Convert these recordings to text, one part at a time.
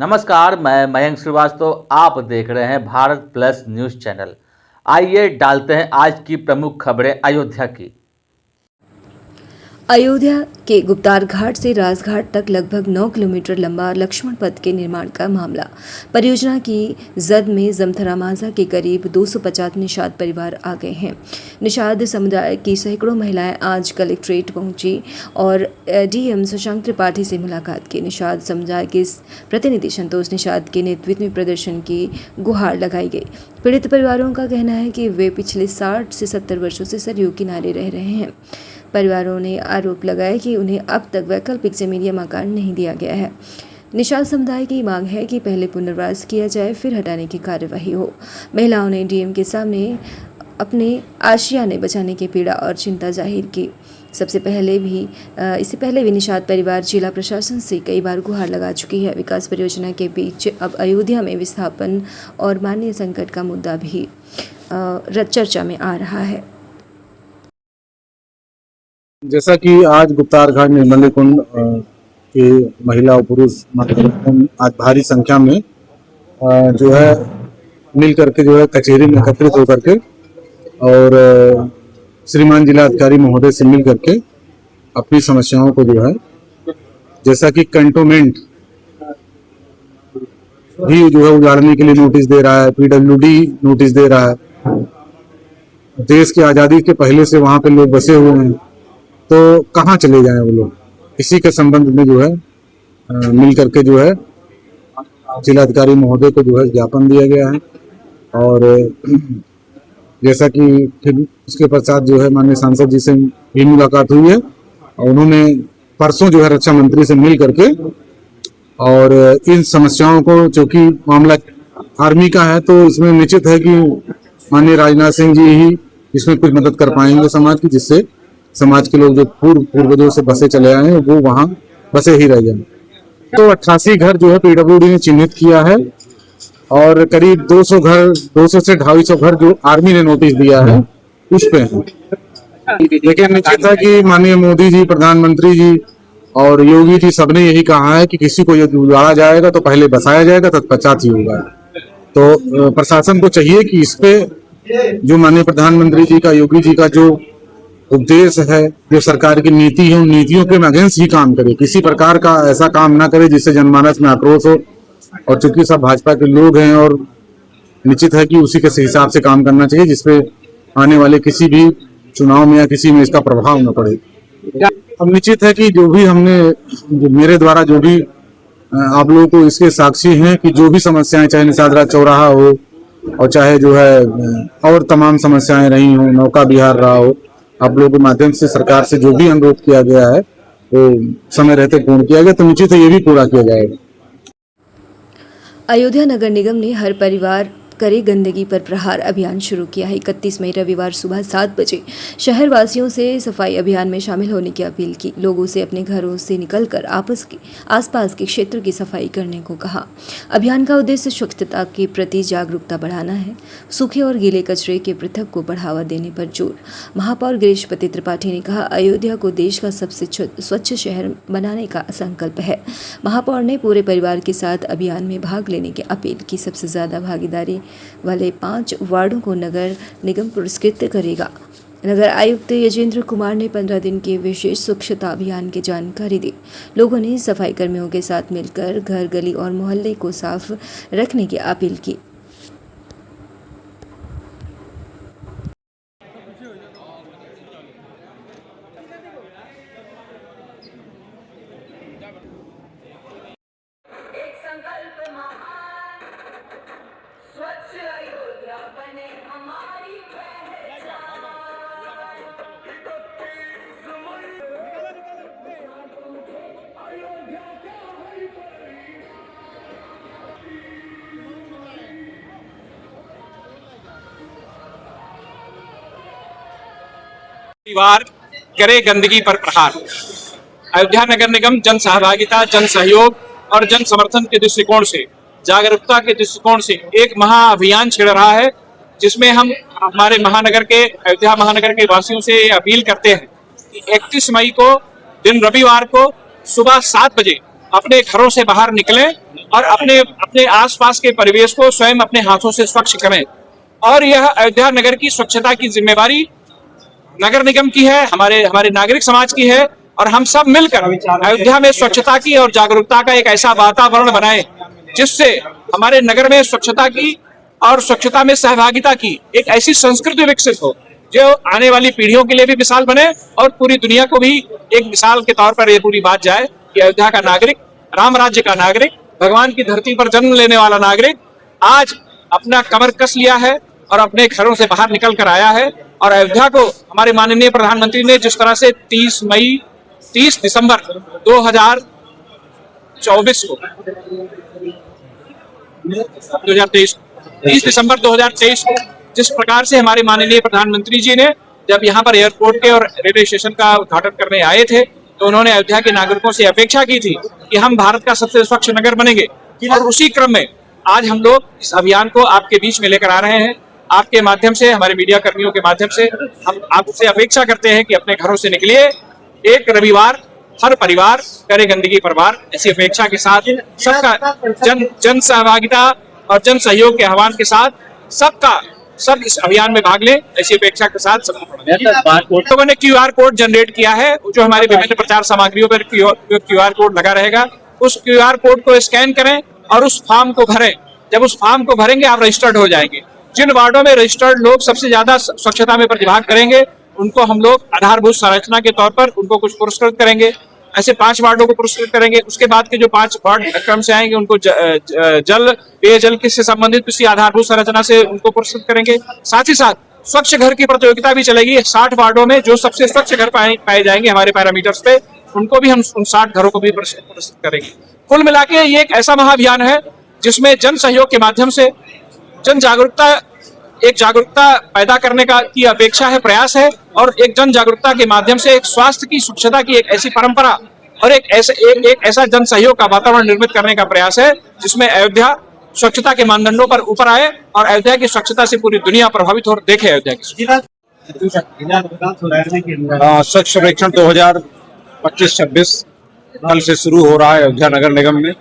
नमस्कार, मैं मयंक श्रीवास्तव। आप देख रहे हैं भारत प्लस न्यूज़ चैनल। आइए डालते हैं आज की प्रमुख खबरें अयोध्या की। अयोध्या के गुप्तार घाट से राजघाट तक लगभग 9 किलोमीटर लंबा लक्ष्मण पथ के निर्माण का मामला। परियोजना की जद में जमथरा माझा के करीब 250 निषाद परिवार आ गए हैं। निषाद समुदाय की सैकड़ों महिलाएं आज कलेक्ट्रेट पहुंची और डीएम शशांक त्रिपाठी से मुलाकात की। निषाद समुदाय के प्रतिनिधि संतोष निषाद के नेतृत्व में प्रदर्शन की गुहार लगाई गई। पीड़ित परिवारों का कहना है कि वे पिछले 60 से 70 वर्षों से सरयू किनारे रह रहे हैं। परिवारों ने आरोप लगाया कि उन्हें अब तक वैकल्पिक जमीन या मकान नहीं दिया गया है। निषाद समुदाय की मांग है कि पहले पुनर्वास किया जाए, फिर हटाने की कार्यवाही हो। महिलाओं ने डीएम के सामने अपने आशियाने बचाने की पीड़ा और चिंता जाहिर की। इससे पहले भी निषाद परिवार जिला प्रशासन से कई बार गुहार लगा चुकी है। विकास परियोजना के बीच अब अयोध्या में विस्थापन और मानवीय संकट का मुद्दा भी चर्चा में आ रहा है। जैसा कि आज गुप्तार घाट निर्मली कुंड के महिला और पुरुष आज भारी संख्या में जो है मिल करके जो है कचहरी में एकत्रित होकर के और श्रीमान जिलाधिकारी महोदय से मिल करके अपनी समस्याओं को जो है, जैसा कि कंटोनमेंट भी जो है उजाड़ने के लिए नोटिस दे रहा है, पीडब्ल्यूडी नोटिस दे रहा है। देश की आज़ादी के पहले से वहाँ पे लोग बसे हुए हैं, तो कहाँ चले जाएं वो लोग। इसी के संबंध में जो है मिल करके जो है जिलाधिकारी महोदय को जो है ज्ञापन दिया गया है। और जैसा कि फिर उसके पश्चात जो है माननीय सांसद जी से भी मुलाकात हुई है और उन्होंने परसों जो है रक्षा मंत्री से मिल करके और इन समस्याओं को, चूंकि मामला आर्मी का है तो इसमें निश्चित है कि माननीय राजनाथ सिंह जी ही इसमें कुछ मदद कर पाएंगे समाज की, जिससे समाज के लोग जो पूर्वजों से बसे चले आए हैं वो वहाँ बसे ही रह जाए। तो 88 घर जो है पीडब्ल्यूडी ने चिन्हित किया है और करीब 200 से 250 घर जो आर्मी ने नोटिस दिया है उस पे है। लेकिन निश्चित है कि माननीय मोदी जी, प्रधानमंत्री जी और योगी जी सबने यही कहा है कि किसी को यदि उजाड़ा जाएगा तो पहले बसाया जाएगा, तत्पश्चात ही होगा। तो प्रशासन को चाहिए कि इस पे जो माननीय प्रधानमंत्री जी का, योगी जी का जो उद्देश्य है, जो सरकार की नीति है, उन नीतियों के अगेंस्ट ही काम करे। किसी प्रकार का ऐसा काम ना करे जिससे जनमानस में आक्रोश हो। और चूंकि सब भाजपा के लोग हैं और निश्चित है कि उसी के हिसाब से काम करना चाहिए, जिसपे आने वाले किसी भी चुनाव में या किसी में इसका प्रभाव न पड़े। अब निश्चित है कि जो भी मेरे द्वारा जो भी आप लोगों को इसके साक्षी हैं कि जो भी समस्याएं, चाहे निषाद चौराहा हो और चाहे जो है और तमाम समस्याएं रही हो, नौका विहार रहा हो, आप लोगों के माध्यम से सरकार से जो भी अनुरोध किया गया है वो समय रहते पूर्ण किया गया, तो निश्चित है ये भी पूरा किया जाएगा। अयोध्या नगर निगम ने हर परिवार करे गंदगी पर प्रहार अभियान शुरू किया है। 31 मई रविवार सुबह 7 बजे शहर वासियों से सफाई अभियान में शामिल होने की अपील की। लोगों से अपने घरों से निकलकर आसपास के क्षेत्र की सफाई करने को कहा। अभियान का उद्देश्य स्वच्छता के प्रति जागरूकता बढ़ाना है। सूखे और गीले कचरे के पृथक को बढ़ावा देने पर जोर। महापौर गिरीशपति त्रिपाठी ने कहा, अयोध्या को देश का सबसे स्वच्छ शहर बनाने का संकल्प है। महापौर ने पूरे परिवार के साथ अभियान में भाग लेने की अपील की। सबसे ज्यादा भागीदारी वाले 5 वार्डों को नगर निगम पुरस्कृत करेगा। नगर आयुक्त यजेंद्र कुमार ने 15 दिन के विशेष स्वच्छता अभियान की जानकारी दी। लोगों ने सफाई कर्मियों के साथ मिलकर घर, गली और मोहल्ले को साफ रखने की अपील की। परिवार करे गंदगी पर प्रहार। अयोध्या नगर निगम जन सहभागिता, जन सहयोग और जन समर्थन के दृष्टिकोण से, जागरूकता के दृष्टिकोण से एक महाअभियान छेड़ रहा है, जिसमें हम हमारे अयोध्या महानगर के वासियों से अपील करते हैं कि 31 मई को दिन रविवार को सुबह 7 बजे अपने घरों से बाहर निकलें और अपने अपने आसपास के परिवेश को स्वयं अपने हाथों से स्वच्छ करें। और यह अयोध्या नगर की स्वच्छता की जिम्मेवारी नगर निगम की है, हमारे हमारे नागरिक समाज की है, और हम सब मिलकर अयोध्या में स्वच्छता की और जागरूकता का एक ऐसा वातावरण बनाएं जिससे हमारे नगर में स्वच्छता की और स्वच्छता में सहभागिता की एक ऐसी संस्कृति विकसित हो जो आने वाली पीढ़ियों के लिए भी मिसाल बने और पूरी दुनिया को भी एक मिसाल के तौर पर ये पूरी बात जाए कि अयोध्या का नागरिक, राम राज्य का नागरिक, भगवान की धरती पर जन्म लेने वाला नागरिक आज अपना कमर कस लिया है और अपने घरों से बाहर निकल कर आया है। और अयोध्या को हमारे माननीय प्रधानमंत्री ने जिस तरह से 30 दिसंबर 2024 को 2023 30 दिसंबर 2023 को जिस प्रकार से हमारे माननीय प्रधानमंत्री जी ने जब यहाँ पर एयरपोर्ट के और रेलवे स्टेशन का उद्घाटन करने आए थे तो उन्होंने अयोध्या के नागरिकों से अपेक्षा की थी कि हम भारत का सबसे स्वच्छ नगर बनेंगे। और उसी क्रम में आज हम लोग इस अभियान को आपके बीच में लेकर आ रहे हैं। आपके माध्यम से, हमारे मीडिया कर्मियों के माध्यम से हम आपसे अपेक्षा करते हैं कि अपने घरों से निकलिए, एक रविवार हर परिवार करे गंदगी पर वार, ऐसी अपेक्षा के साथ सबका जन सहभागिता और जन सहयोग के आह्वान के साथ सब इस अभियान में भाग लें, ऐसी अपेक्षा के साथ सब लोगों ने QR कोड जनरेट किया है जो हमारी विभिन्न प्रचार सामग्रियों पर QR कोड लगा रहेगा। उस QR कोड को स्कैन करें और उस फॉर्म को भरें। जब उस फॉर्म को भरेंगे आप रजिस्टर्ड हो जाएंगे। जिन वार्डों में रजिस्टर्ड लोग सबसे ज्यादा स्वच्छता में प्रतिभाग करेंगे उनको हम लोग आधारभूत संरचना के तौर पर उनको कुछ पुरस्कृत करेंगे। ऐसे 5 वार्डों को पुरस्कृत करेंगे। उसके बाद के जो 5 वार्ड क्रम से आएंगे उनको पेयजल से संबंधित किसी आधारभूत संरचना से उनको पुरस्कृत करेंगे। साथ ही साथ स्वच्छ घर की प्रतियोगिता भी चलेगी। 60 वार्डों में जो सबसे स्वच्छ घर पाए जाएंगे हमारे पैरामीटर्स पे उनको भी हम उन 60 घरों को भी पुरस्कृत करेंगे। कुल मिला के ये एक ऐसा महाअभियान है जिसमें जन सहयोग के माध्यम से जन जागरूकता पैदा करने की अपेक्षा है, प्रयास है, और एक जन जागरूकता के माध्यम से एक स्वास्थ्य की, स्वच्छता की एक ऐसी परंपरा और एक ऐसा जन सहयोग का वातावरण निर्मित करने का प्रयास है जिसमें अयोध्या स्वच्छता के मानदंडों पर ऊपर आए और अयोध्या की स्वच्छता से पूरी दुनिया प्रभावित हो देखे अयोध्या की। स्वच्छ सर्वेक्षण 2025-26 कल से शुरू हो रहा है अयोध्या नगर निगम में,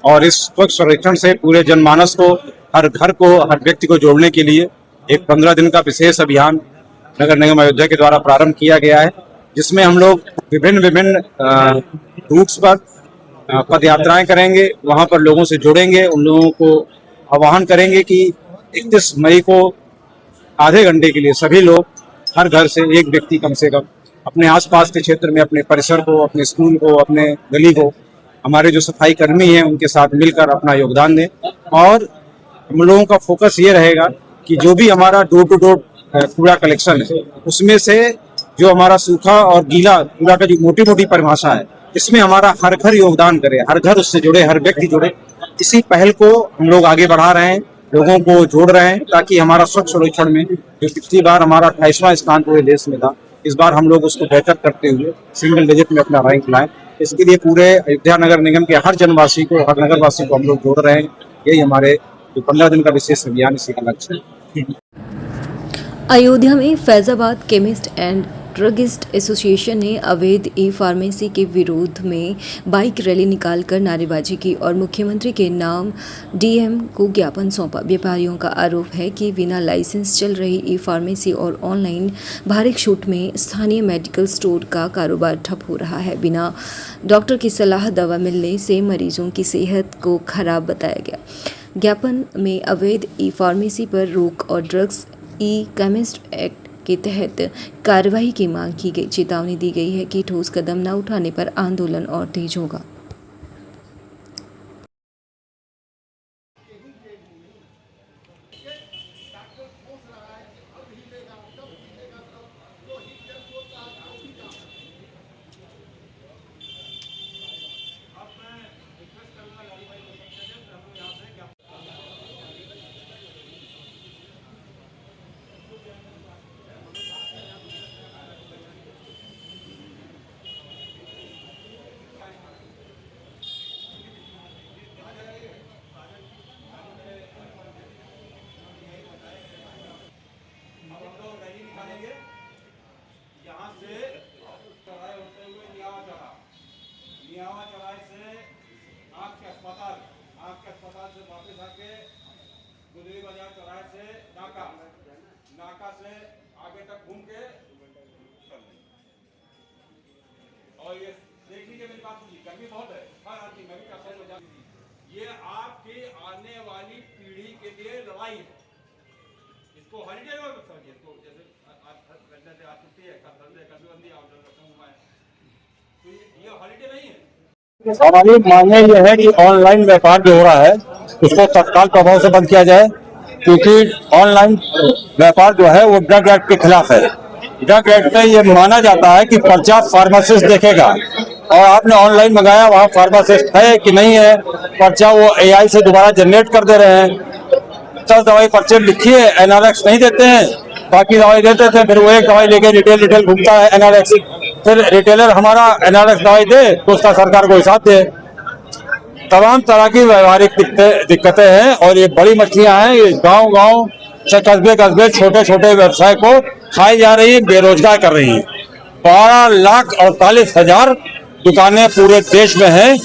और इस स्वच्छ सर्वेक्षण से पूरे जनमानस को, हर घर को, हर व्यक्ति को जोड़ने के लिए एक 15 दिन का विशेष अभियान नगर निगम अयोध्या के द्वारा प्रारंभ किया गया है, जिसमें हम लोग विभिन्न रूट्स पर पद यात्राएं करेंगे, वहां पर लोगों से जुड़ेंगे, उन लोगों को आह्वान करेंगे कि 31 मई को आधे घंटे के लिए सभी लोग हर घर से एक व्यक्ति कम से कम अपने आसपास के क्षेत्र में, अपने परिसर को, अपने स्कूल को, अपने गली को, हमारे जो सफाई कर्मी हैं उनके साथ मिलकर अपना योगदान दें। और हम लोगों का फोकस ये रहेगा कि जो भी हमारा डोर टू डोर कूड़ा कलेक्शन है उसमें से जो हमारा सूखा और गीला कूड़ा का जो मोटी परिभाषा है इसमें हमारा हर घर योगदान करे, हर घर उससे जुड़े, हर व्यक्ति जुड़े। इसी पहल को हम लोग आगे बढ़ा रहे हैं, लोगों को जोड़ रहे हैं, ताकि हमारा स्वच्छ सर्वेक्षण में जो पिछली बार हमारा 28वां स्थान पूरे देश में था, इस बार हम लोग उसको बेहतर करते हुए सिंगल डिजिट में अपना रैंक लाएं। इसके लिए पूरे अयोध्या नगर निगम के हर जनवासी को, हर नगरवासी को हम लोग जोड़ रहे हैं। यही हमारे जो 15 दिन का विशेष अभियान, इसी का लक्ष्य है। अयोध्या में Faizabad chemist and druggist association ने अवैध ई फार्मेसी के विरोध में बाइक रैली निकालकर नारेबाजी की और मुख्यमंत्री के नाम डीएम को ज्ञापन सौंपा। व्यापारियों का आरोप है कि बिना लाइसेंस चल रही ई फार्मेसी और ऑनलाइन भारी छूट में स्थानीय मेडिकल स्टोर का कारोबार ठप हो रहा है। बिना डॉक्टर की सलाह दवा मिलने से मरीजों की सेहत को खराब बताया गया। ज्ञापन में अवैध ई फार्मेसी पर रोक और ड्रग्स ई केमिस्ट एक्ट के तहत कार्रवाई की मांग की गई। चेतावनी दी गई है कि ठोस कदम न उठाने पर आंदोलन और तेज होगा। के गुदरी बाजार चौराहे से नाका से आगे तक घूम के और ये देख लीजिए मेरी बात सुनिए, गर्मी बहुत है, हर आदमी मैं भी कसर हो जाती, ये आपकी आने वाली पीढ़ी के लिए लड़ाई है। इसको हॉलीडे में समझिए, इसको जैसे आज छुट्टी है, कल संडे, कल भी बंदी, और तो ये हॉलीडे नहीं है। हमारी मांगे ये है कि ऑनलाइन व्यापार जो हो रहा है उसको तत्काल प्रभाव से बंद किया जाए, क्योंकि ऑनलाइन व्यापार जो है वो ड्रग एक्ट के खिलाफ है। ड्रग एक्ट में ये माना जाता है कि पर्चा फार्मासिस्ट देखेगा, और आपने ऑनलाइन मंगाया, वहाँ फार्मासिस्ट है कि नहीं है, पर्चा वो AI से दोबारा जनरेट कर दे रहे हैं। 10 दवाई पर्चे लिखिए, NRX नहीं देते हैं, बाकी दवाई देते थे, फिर वो एक दवाई लेके रिटेल घूमता है NRX, फिर रिटेलर हमारा NRX दवाई दे तो उसका सरकार को हिसाब दे। तमाम तरह की व्यवहारिक दिक्कतें हैं, और ये बड़ी मछलियां हैं, ये गांव कस्बे छोटे छोटे व्यवसाय को खाई जा रही है, बेरोजगार कर रही है। 12,48,000 दुकानें पूरे देश में हैं,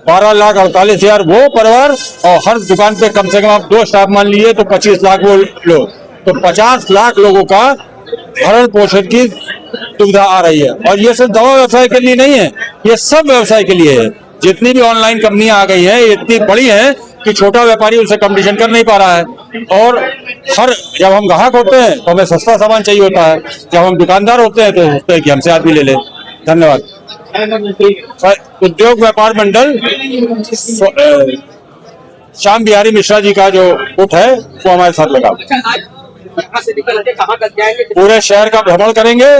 12,48,000 वो परिवार, और हर दुकान पे कम से कम आप 2 स्टाफ मान लीजिए तो 25 लाख वो लोग, तो 50 लाख लोगों का भरण पोषण की सुविधा आ रही है। और ये सिर्फ दवा व्यवसाय के लिए नहीं है, ये सब व्यवसाय के लिए है। जितनी भी ऑनलाइन कंपनियां आ गई हैं, ये इतनी बड़ी हैं कि छोटा व्यापारी उनसे कंपटीशन कर नहीं पा रहा है। और जब हम ग्राहक होते हैं तो हमें सस्ता सामान चाहिए होता है, जब हम दुकानदार होते हैं तो सोचते हैं कि हमसे आदमी ले ले। धन्यवाद। उद्योग व्यापार मंडल श्याम बिहारी मिश्रा जी का जो गुट है वो हमारे साथ लगा, पूरे शहर का भ्रमण करेंगे,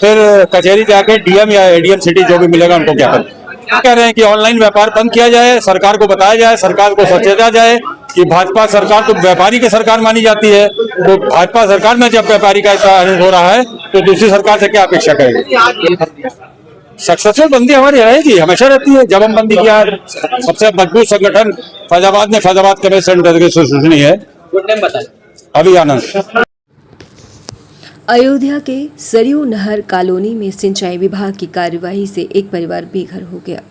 फिर कचहरी जाके DM या ADM सिटी जो भी मिलेगा उनको क्या कह रहे हैं कि ऑनलाइन व्यापार बंद किया जाए, सरकार को बताया जाए, सरकार को सचेता जाए कि भाजपा सरकार तो व्यापारी की सरकार मानी जाती है, तो भाजपा सरकार में जब व्यापारी का ऐसा हो रहा है तो दूसरी सरकार से क्या अपेक्षा करेगी। सक्सेसफुल बंदी हमारी रहेगी, हमेशा रहती है। जब हम बंदी किया, सबसे मजबूत संगठन फैजाबाद कमेटी सेंटर की सुनी है, अभी आनंद। अयोध्या के सरयू नहर कॉलोनी में सिंचाई विभाग की कार्यवाही से एक परिवार बेघर हो गया।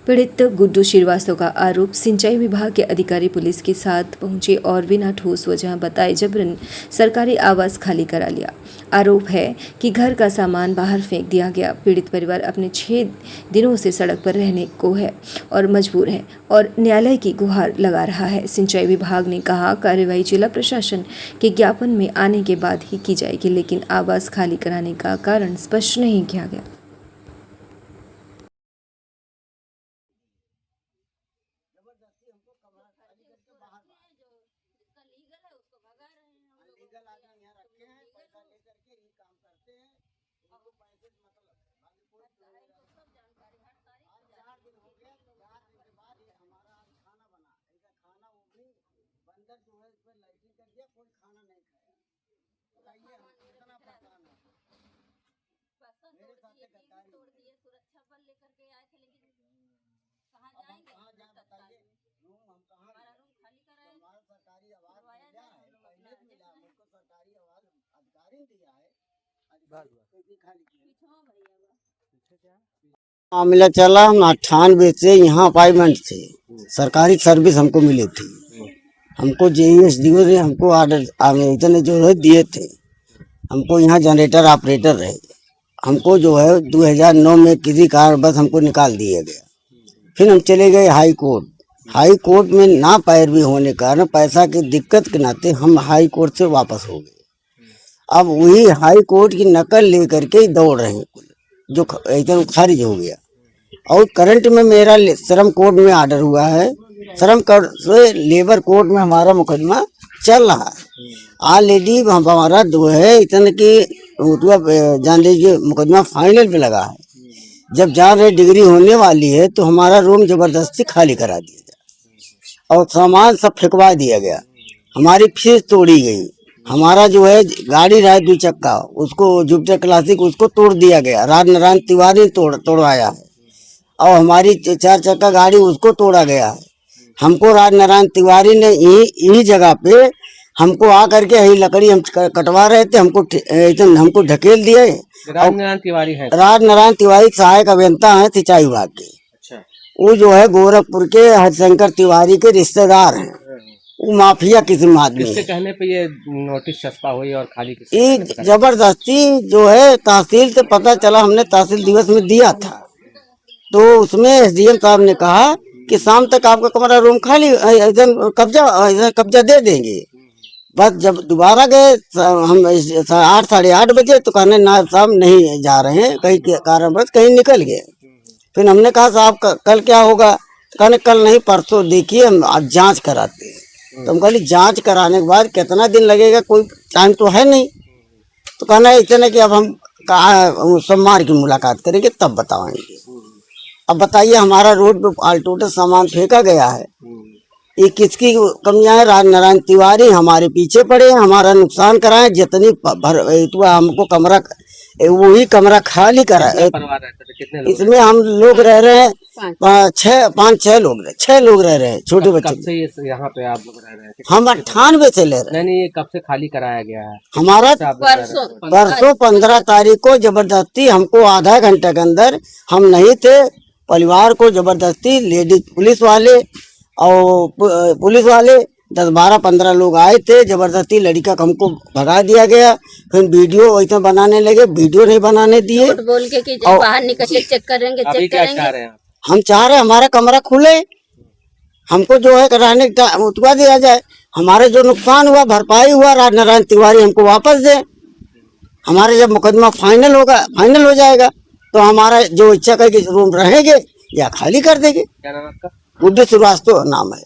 पीड़ित गुड्डू श्रीवास्तव का आरोप, सिंचाई विभाग के अधिकारी पुलिस के साथ पहुंचे और बिना ठोस वजह बताए जबरन सरकारी आवास खाली करा लिया। आरोप है कि घर का सामान बाहर फेंक दिया गया। पीड़ित परिवार अपने 6 दिनों से सड़क पर रहने को है और मजबूर है और न्यायालय की गुहार लगा रहा है। सिंचाई विभाग ने कहा कार्रवाई जिला प्रशासन के ज्ञापन में आने के बाद ही की जाएगी, लेकिन आवास खाली कराने का कारण स्पष्ट नहीं किया गया। मामला चला, हम 98 से यहाँ अपॉइंटमेंट थे, सरकारी सर्विस हमको मिली थी, हमको JSDO ने हमको ऑर्डर आवेदन जो है दिए थे, हमको यहाँ जनरेटर ऑपरेटर रहे, हमको जो है 2009 में किसी कारण बस हमको निकाल दिया गया। फिर हम चले गए हाई कोर्ट में ना पैरवी होने के कारण पैसा की दिक्कत के नाते हम हाई कोर्ट से वापस हो गए। अब वही हाई कोर्ट की नकल लेकर के दौड़ रहे हैं, जो एकदम खारिज हो गया। और करंट में मेरा श्रम कोर्ट में ऑर्डर हुआ है, श्रम कोर्ट से लेबर कोर्ट में हमारा मुकदमा चल रहा है। ऑलरेडी हमारा जो है इतने की जान लीजिए मुकदमा फाइनल पे लगा है। जब जान रहे डिग्री होने वाली है तो हमारा रूम जबरदस्ती खाली करा दिया गया और सामान सब फेंकवा दिया गया, हमारी फीस तोड़ी गई, हमारा जो है गाड़ी रहा 2 चक्का उसको जुपिटर क्लासिक उसको तोड़ दिया गया, राजनारायण तिवारी तोड़वाया है, और हमारी 4 चक्का गाड़ी उसको तोड़ा गया है। हमको राजनारायण तिवारी ने यही जगह पे हमको आकर के यही लकड़ी हम कटवा रहे थे, हमको ढकेल दिए। राजनारायण तिवारी सहायक अभियंता है सिंचाई विभाग के। अच्छा। वो जो है गोरखपुर के हरिशंकर तिवारी के रिश्तेदार हैं, वो माफिया किस्म आदमी किसके है। कहने पे ये नोटिस छपा हुई और खाली किसके ये कहने पे पता जबरदस्ती जो है तहसील से पता चला, हमने तहसील दिवस में दिया था, तो उसमें एसडीएम साहब ने कहा कि शाम तक आपका कमरा रूम खाली ऐसा कब्जा दे देंगे। बस जब दोबारा गए हम 8 साढ़े 8 बजे तो कहने नायब साहब नहीं जा रहे हैं, कहीं कारणवश कहीं निकल गए। फिर हमने कहा साहब कल क्या होगा? तो कहने कल नहीं परसों देखिए हम आज जांच कराते हैं। तो हम कहली जांच कराने के बाद कितना दिन लगेगा, कोई टाइम तो है नहीं। तो कहना इतना कि अब हम सोमवार की मुलाकात करेंगे तब बताएंगे। अब बताइए हमारा रोड पे आलटूटे सामान फेंका गया है, ये किसकी कमियां है? राजनारायण तिवारी हमारे पीछे पड़े हैं, हमारा नुकसान कराए, जितनी हमको कमरा वही कमरा खाली करा। परिवार रहते थे, कितने लोग? इसमें हम लोग रह रहे हैं 5-6 लोग, 6 लोग रह रहे हैं, छोटे बच्चे। कब से ये यहाँ पे आप लोग रह रहे हैं? हम 98 से ले रहे हैं। नहीं, ये कब से खाली कराया गया है? हमारा आप लोग रह रहे हैं? परसों 15 तारीख को जबरदस्ती हमको आधा घंटे के अंदर, हम नहीं थे, परिवार को जबरदस्ती लेडीज पुलिस वाले और पुलिस वाले 10-12-15 लोग आए थे, जबरदस्ती लड़का को हमको भगा दिया गया। फिर वीडियो वैसे बनाने लगे, वीडियो नहीं बनाने दिए। बोल के कि जब बाहर निकल चेक करेंगे, अभी चेक क्या करेंगे। चाह रहे हैं आप? हम चाह रहे हैं हमारा कमरा खुले, हमको जो है रहने का उतवा दिया जाए, हमारे जो नुकसान हुआ भरपाई हुआ, राजनारायण तिवारी हमको वापस दे। हमारे जब मुकदमा फाइनल हो जाएगा तो हमारा जो इच्छा करेगी रूम रहेंगे या खाली कर देंगे। क्या नाम है आपका? गुड्डू श्रीवास्तव नाम है।